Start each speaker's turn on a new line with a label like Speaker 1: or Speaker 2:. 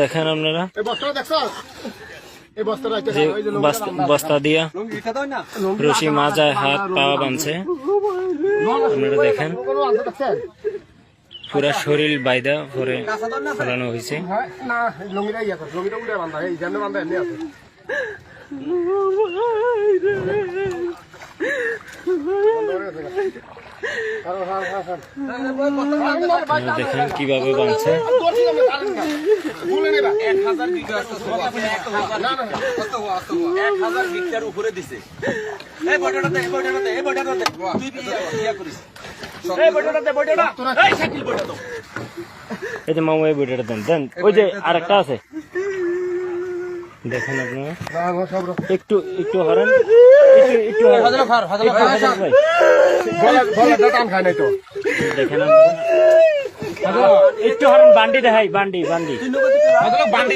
Speaker 1: দেখেন আপনারা যে বস্তা দিয়া রশি মাজায় হাত পা বাঁধছে, আপনারা দেখেন পুরা শরীর বাইদা ভরে ফেলানো হয়েছে। দেখেন কিভাবে বাঁধছে। এই যে মামু এই বইটা দেন দেন, ওই যে আরেকটা আছে দেখেন আপনারা, একটু একটু হরেন, একটু দেখেন একটু হরেন, বান্ডি দেখাই, বান্ডি বান্ডি বান্ডি